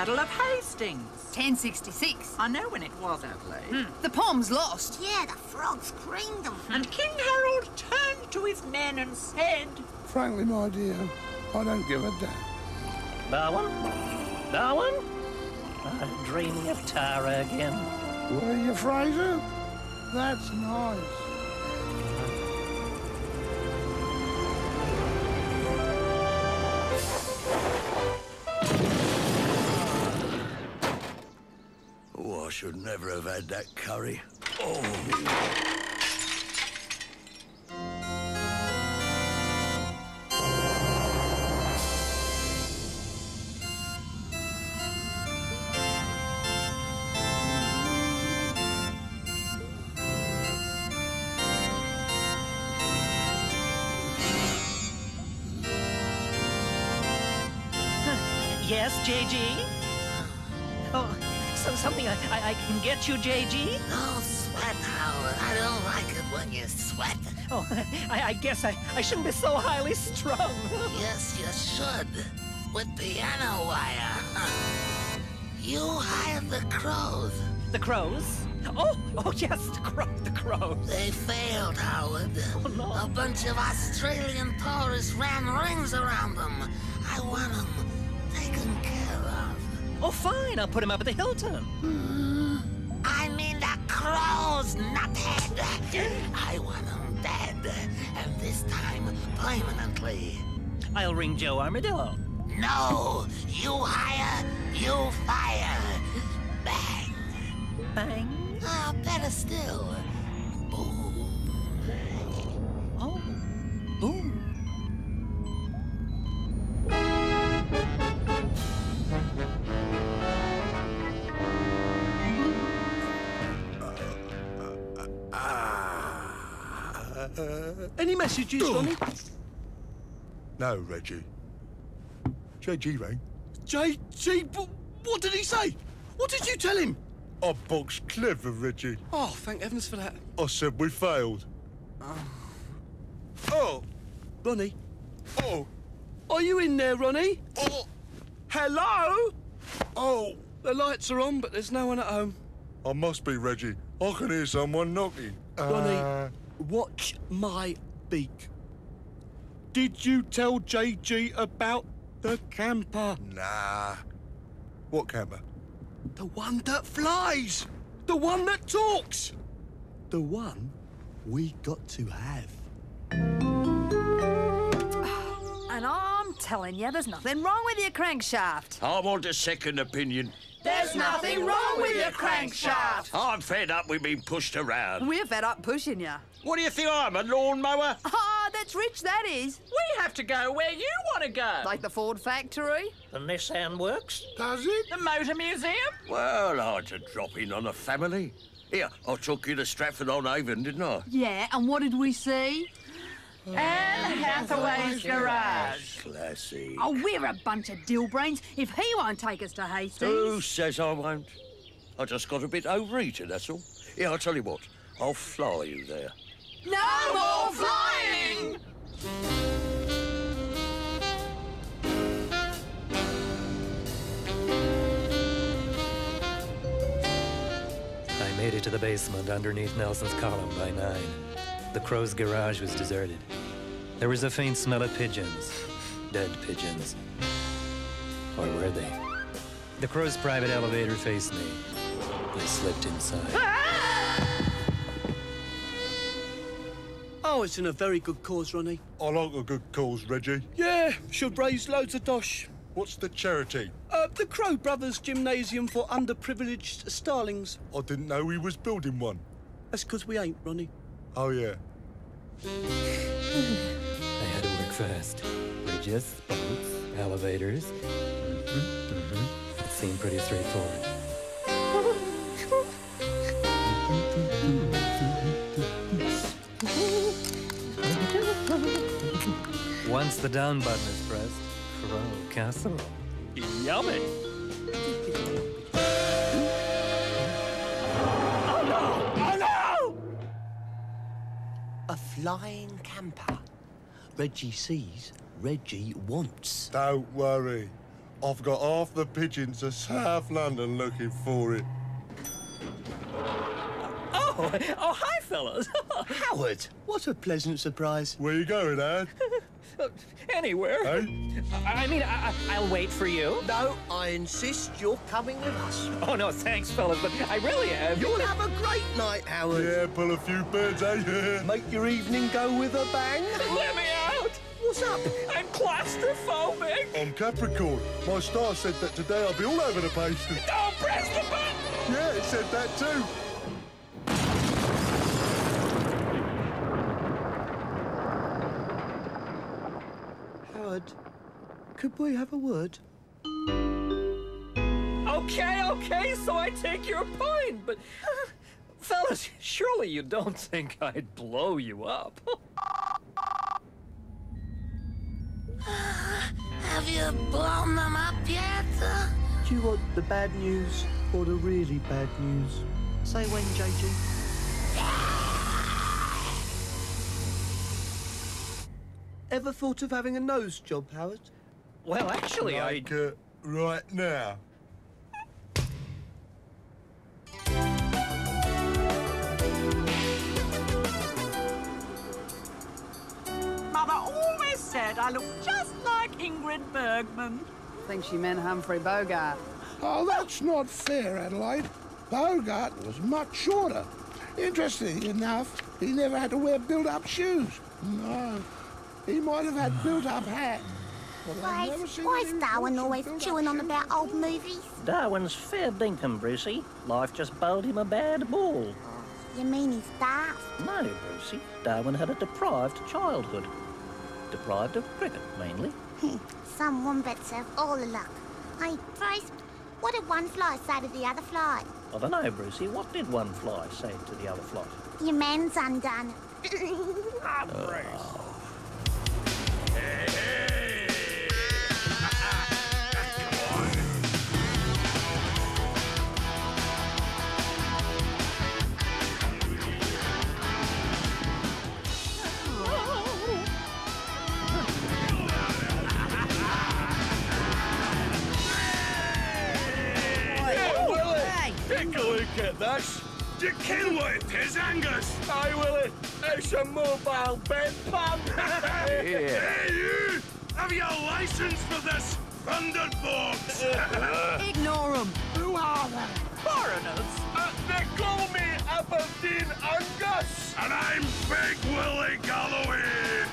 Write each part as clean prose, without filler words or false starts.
Battle of Hastings. 1066. I know when it was, Adelaide. The Pom's lost. Yeah, the frogs creamed them. And King Harold turned to his men and said... Frankly, my dear, I don't give a damn. Darwin? Darwin? I'm dreaming of Tara again. Were you, Fraser? That's nice. Oh, I should never have had that curry. Oh. Yes, JG? Oh, so something I can get you, JG? Don't sweat, Howard. I don't like it when you sweat. Oh, I guess I shouldn't be so highly strung. Yes, you should. With piano wire. You hired the crows. The crows? Oh yes, the crows. They failed, Howard. Oh, no. A bunch of Australian tourists ran rings around them. I want them taken care of. Oh, fine, I'll put him up at the Hilton. I mean the crows, nuthead. I want them dead. And this time, permanently. I'll ring Joe Armadillo. No! You hire, you fire. Bang. Bang. Ah, better still. Boom. Oh, boom. Any messages, Ronnie? No, Reggie. JG rang. JG, what did he say? What did you tell him? I boxed clever, Reggie. Oh, thank heavens for that. I said we failed. Oh. Ronnie, Oh. are you in there, Ronnie? Oh. Hello? Oh. The lights are on, but there's no one at home. I must be, Reggie. I can hear someone knocking. Ronnie, watch my beak. Did you tell JG about the camper? Nah. What camera? The one that flies! The one that talks! The one we got to have. And I'm telling you, there's nothing wrong with your crankshaft. I want a second opinion. There's nothing wrong with your crankshaft. I'm fed up with being pushed around. We're fed up pushing you. What do you think I'm, a lawnmower? Ah, that's rich, that is. We have to go where you want to go. Like the Ford factory. The Nissan Works? Does it? The Motor Museum. Well, I had to drop in on a family. Here, I took you to Stratford-on-Avon, didn't I? Yeah, and what did we see? Anne Hathaway's garage. Classy. Oh, we're a bunch of dillbrains if he won't take us to Hastings. Who says I won't? I just got a bit overeaten, that's all. Yeah, I'll tell you what. I'll fly you there. No more flying! I made it to the basement underneath Nelson's column by 9. The crow's garage was deserted. There was a faint smell of pigeons. Dead pigeons. Or were they? The crow's private elevator faced me. I slipped inside. Oh, it's in a very good cause, Ronnie. I like a good cause, Reggie. Yeah, should raise loads of dosh. What's the charity? The Crow Brothers Gymnasium for underprivileged starlings. I didn't know he was building one. That's because we ain't, Ronnie. Oh, yeah. I had to work fast. Bridges, boats, elevators. It seemed pretty straightforward. Once the down button is pressed, Crow Castle. Yummy. A flying camper. Reggie sees, Reggie wants. Don't worry. I've got half the pigeons of South London looking for it. Oh, hi, fellas. Howard, what a pleasant surprise. Where you going, Ad? Anywhere. Hey? I mean, I'll wait for you. No, I insist you're coming with us. Oh, no, thanks, fellas, but I really am. You'll have a great night, Howard. Yeah, pull a few birds, eh? Make your evening go with a bang. Let me out. What's up? I'm claustrophobic. I'm Capricorn. My star said that today I'll be all over the place. Don't press the button. Yeah, it said that too. Howard, could we have a word? Okay, so I take your point, but... fellas, surely you don't think I'd blow you up. Have you blown them up yet? Do you want the bad news or the really bad news? Say when, JG. Ever thought of having a nose job, Howard? Well, actually, Like, right now. Mother always said I look just like Ingrid Bergman. I think she meant Humphrey Bogart. Oh, that's not fair, Adelaide. Bogart was much shorter. Interestingly enough, he never had to wear built-up shoes. No. He might have had built-up hat. But I've never seen Why's any Darwin built-up always chewing on about old movies? Darwin's fair dinkum, Brucey. Life just bowled him a bad ball. You mean he's daft? No, Brucey. Darwin had a deprived childhood. Deprived of cricket, mainly. Some wombats have all the luck. Hey, first, what did one fly say to the other fly? I don't know, Brucey. What did one fly say to the other fly? Your man's undone. Take a look at this. Do you ken what it is, Angus? Aye, Willie. It's a mobile bedpan. Hey, you! Have you a license for this thunderbolt? Ignore them. Who are they? Foreigners. They call me Aberdeen Angus. And I'm Big Willie Galloway.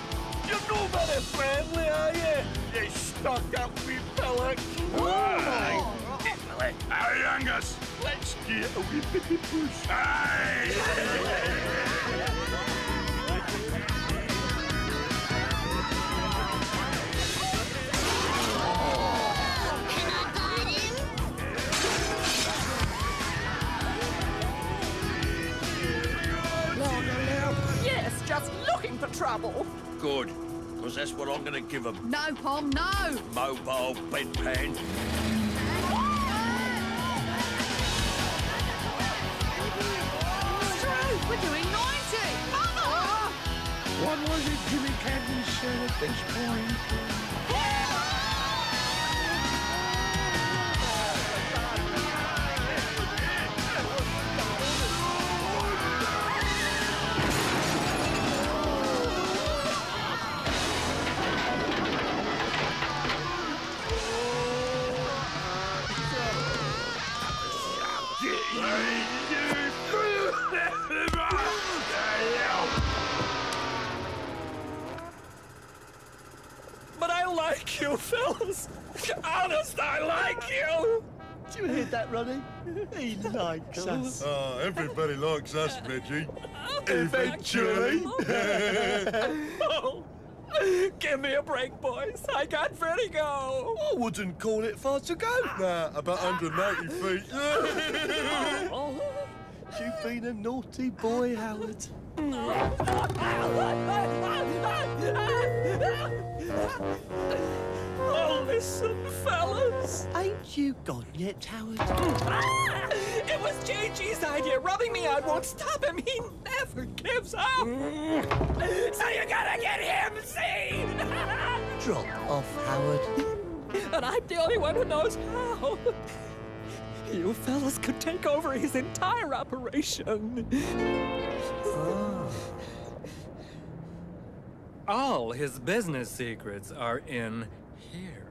You're not very friendly, are you? You stuck-up wee pillock. Aye, Angus. Let's get a wee bitty push. Aye! Yes, just looking for trouble. Good, because that's what I'm going to give them. No, Pom, no. Mobile bedpan. It's true. We're doing 90. Mother! What was it Jimmy Cagney said at this point? But I like you, fellas. Honest, I like you. Do you hear that, Ronnie? He likes us. Oh, everybody likes us, Reggie. Eventually. Oh, give me a break, boys. I got vertigo. I wouldn't call it far to go. Nah, about 180 feet. You've been a naughty boy, Howard. Oh, listen, fellas. Ain't you gone yet, Howard? It was JG's idea. Rubbing me out won't stop him. He never gives up. So you gotta get him seen. Drop off, Howard. and I'm the only one who knows how. You fellas could take over his entire operation. All his business secrets are in here.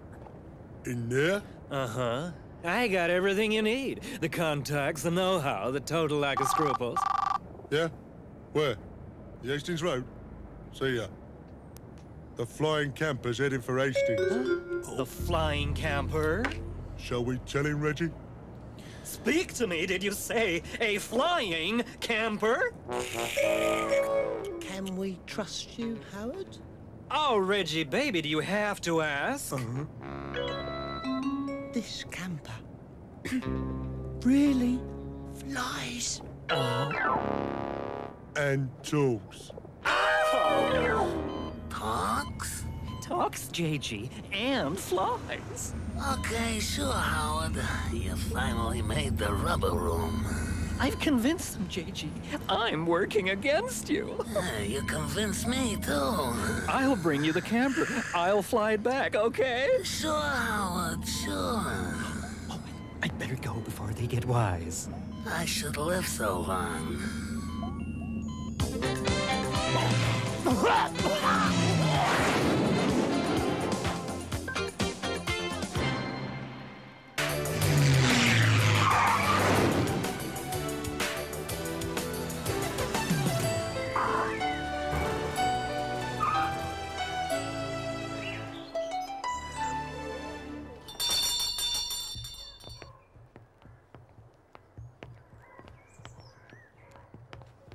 In there? Uh-huh. I got everything you need. The contacts, the know-how, the total lack of scruples. Yeah? Where? The Hastings Road? See ya. The flying camper's heading for Hastings. The flying camper? Shall we tell him, Reggie? Speak to me, did you say a flying camper? Can we trust you, Howard? Oh, Reggie, baby, do you have to ask? This camper really flies. And talks. Talks? Talks, JG, and flies. Okay, sure, Howard. You finally made the rubber room. I've convinced them, JG. I'm working against you. You convinced me, too. I'll bring you the camper. I'll fly it back, okay? Sure, Howard, sure. Oh, I'd better go before they get wise. I should live so long.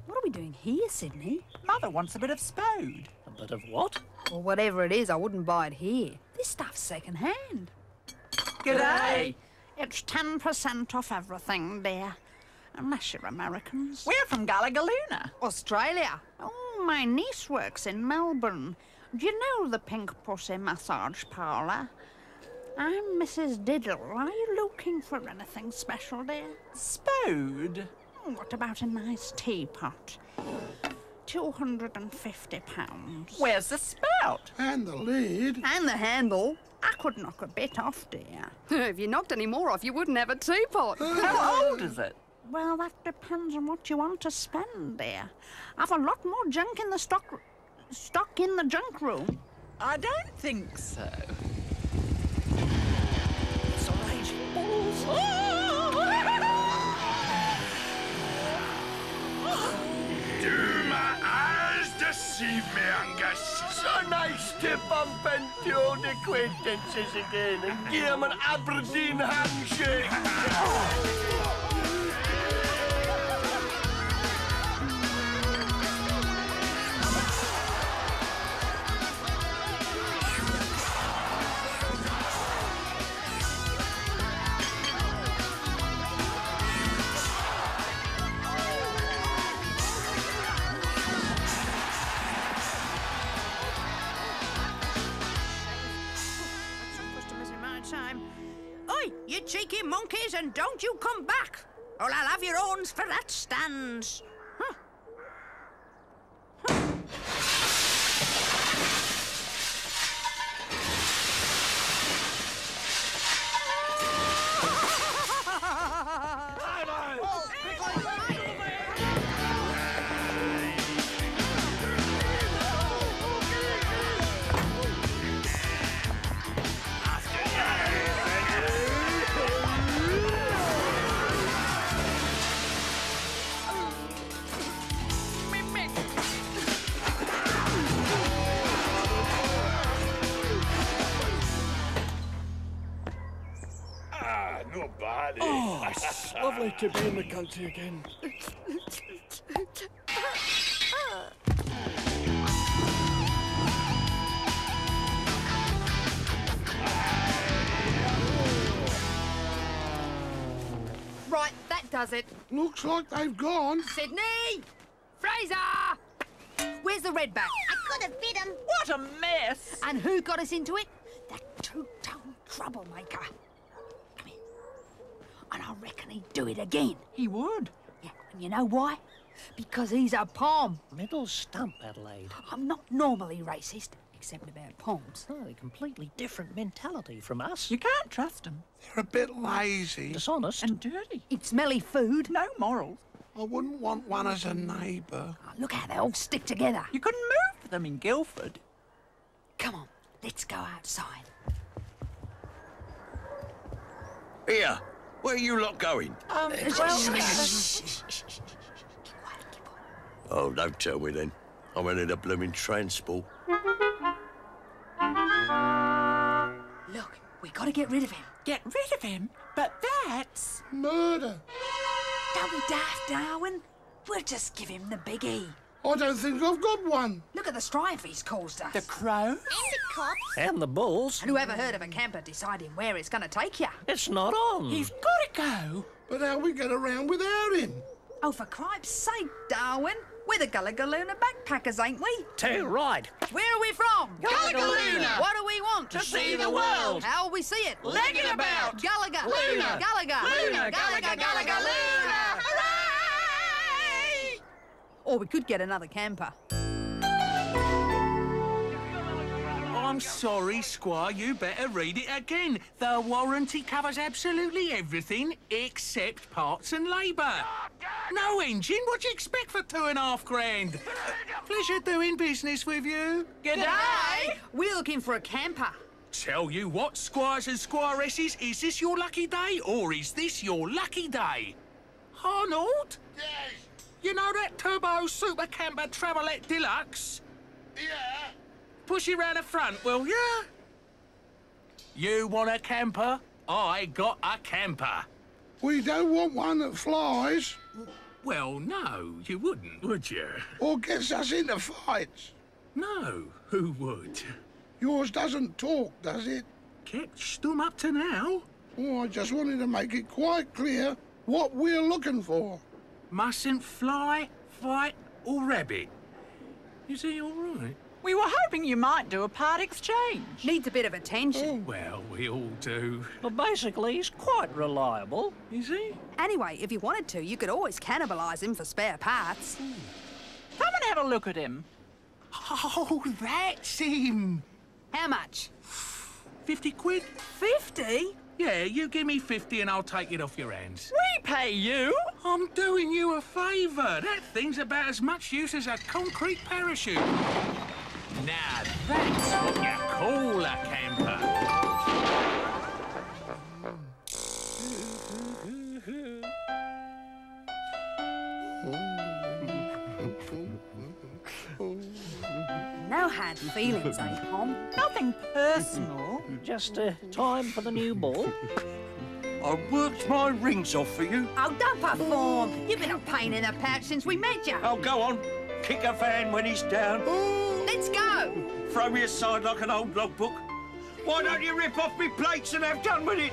What are we doing here, Sydney? Mother wants a bit of spode. A bit of what? Well, whatever it is, I wouldn't buy it here. This stuff's second-hand. G'day. It's 10% off everything, dear. Unless you're Americans. We're from Gallagaloona. Australia. Oh, my niece works in Melbourne. Do you know the Pink Pussy massage parlour? I'm Mrs. Diddle. Are you looking for anything special, dear? Spode? What about a nice teapot? £250. Where's the spout? And the lid. And the handle. I could knock a bit off, dear. If you knocked any more off, you wouldn't have a teapot. How old is it? Well, that depends on what you want to spend, dear. I've a lot more junk in the stock in the junk room. I don't think so. It's a raging balls. Do my eyes deceive me, Angus? So nice to bump into old acquaintances again and give them an Aberdeen handshake. Oi, you cheeky monkeys, and don't you come back, or I'll have your owns for that stands. Huh. Not bad, eh? Oh, it's lovely to be in the country again. Right, that does it. Looks like they've gone. Sydney! Fraser! Where's the redback? I could have bit him. What a mess! And who got us into it? That two-toned troublemaker. Come here. And I reckon he'd do it again. He would. Yeah, and you know why? Because he's a Pom. Middle stump, Adelaide. I'm not normally racist, except about ponds. Oh, a completely different mentality from us. You can't trust them. They're a bit lazy. Dishonest. And dirty. Eat smelly food. No morals. I wouldn't want one as a neighbour. Oh, look how they all stick together. You couldn't move them in Guildford. Come on, let's go outside. Here, where you lot going? Oh, don't tell me then. I went in a blooming transport. Look, we gotta get rid of him. Get rid of him? But that's... Murder. Don't be daft, Darwin. We'll just give him the big E. I don't think I've got one. Look at the strife he's caused us. The crows? And the cops. And the bulls. And who ever heard of a camper deciding where it's gonna take you? It's not on. He's gotta go. But how we get around without him? Oh, for cripe's sake, Darwin. We're the Gullah Galluna backpackers, ain't we? Too right. Where are we from? Gullah Galluna. What do we want? To see the world. How'll we see it? Legging about. Gallagher. Luna. Gallagher. Luna. Gallagher. Gallagher. Luna. Hooray! Or we could get another camper. I'm sorry, Squire, you better read it again. The warranty covers absolutely everything except parts and labour. No engine? What do you expect for £2.5 grand? Pleasure doing business with you. G'day! We're looking for a camper. Tell you what, Squires and Squiresses, is this your lucky day or is this your lucky day? Arnold? Yes. You know that Turbo Super Camper Travelette Deluxe? Yeah. Push it round the front, will ya? You want a camper? I got a camper. We don't want one that flies Well, no, you wouldn't, would you? or gets us into fights. No, who would? Yours doesn't talk, does it? Kept stum up to now. Oh, I just wanted to make it quite clear what we're looking for. Mustn't fly, fight, or rabbit. Is he all right? We were hoping you might do a part exchange. Needs a bit of attention. Well, we all do. Well, basically, he's quite reliable. Is he? Anyway, if you wanted to, you could always cannibalise him for spare parts. Come and have a look at him. Oh, that's him. How much? 50 quid? 50? Yeah, you give me 50 and I'll take it off your hands. We pay you. I'm doing you a favour. That thing's about as much use as a concrete parachute. Now that's what you call a camper. No hard feelings, eh, Tom? Nothing personal. Just time for the new ball. I worked my rings off for you. Oh, don't perform. You've been a pain in the pouch since we met you. Oh, go on. Kick a fan when he's down. Let's go. Throw me aside like an old logbook. Why don't you rip off me plates and have done with it?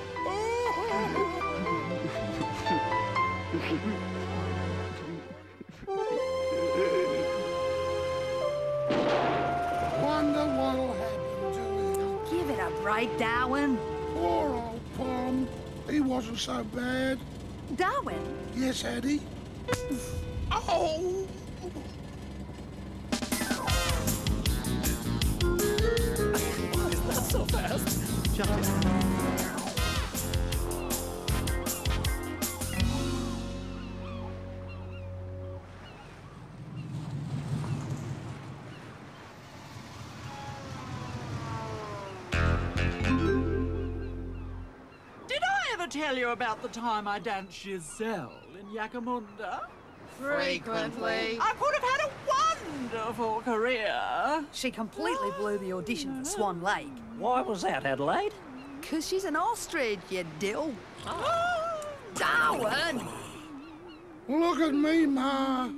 Wonder what'll happen to him. Give it a break, Darwin. Poor old Tom. He wasn't so bad. Darwin? Yes, Eddie. Oh! Not so fast. Shut it. Did I ever tell you about the time I danced Giselle in Yakamunda? Frequently. I could have had a wonderful career. She completely blew the audition for Swan Lake. Why was that, Adelaide? 'Cause she's an ostrich, you dill. Darwin! Look at me, Ma.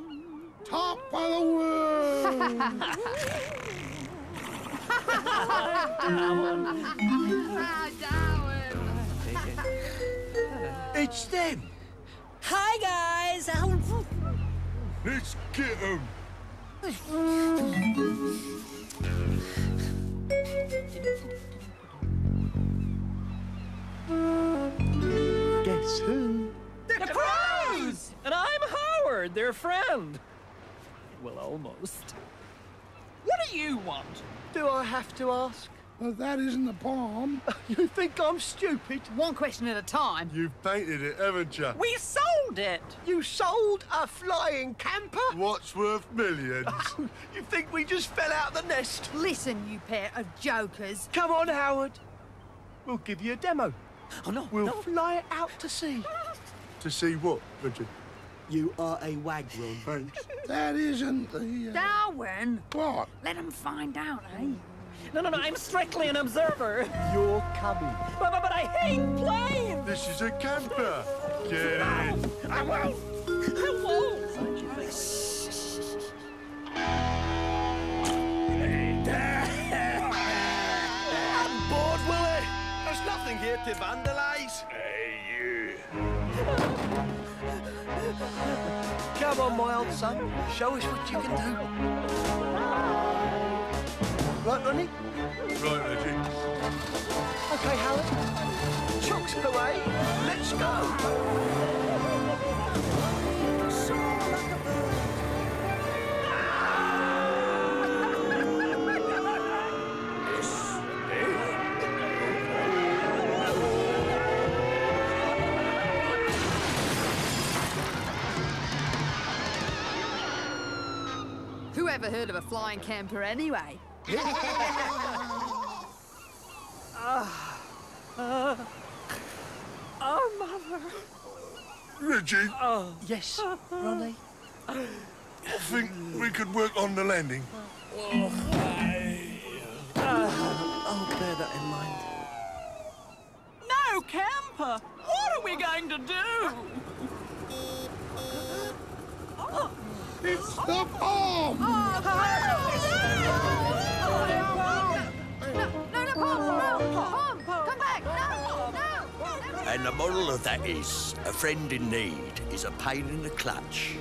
Top of the world. Darwin! It's them. Hi, guys. Let's get 'em. Guess who? The crows! And I'm Howard, their friend. Well, almost. What are do you want? Do I have to ask? But that isn't the palm. You think I'm stupid? One question at a time. You've painted it, haven't you? We sold it. You sold a flying camper? What's worth millions? You think we just fell out the nest? Listen, you pair of jokers. Come on, Howard. We'll give you a demo. Oh, no, We'll no. fly it out to sea. To see what, Richard? You are a wagron. Thanks. That isn't the... Darwin, What? let them find out, eh? No, I'm strictly an observer. You're coming. But I hate planes. This is a camper. Get in. I won't. I won't. I'm bored, Willie. There's nothing here to vandalise. Hey, you. Come on, my old son. Show us what you can do. Right, Ronnie? Right, Reggie. OK, Howard. Chocks away. Let's go. Whoever heard of a flying camper anyway? Oh, Mother. Reggie, Yes, Ronnie? I think we could work on the landing. I'll bear that in mind. No camper. What are we going to do? It's the palm! No, Palm! Come back! No! And the moral of that is, a friend in need is a pain in the clutch.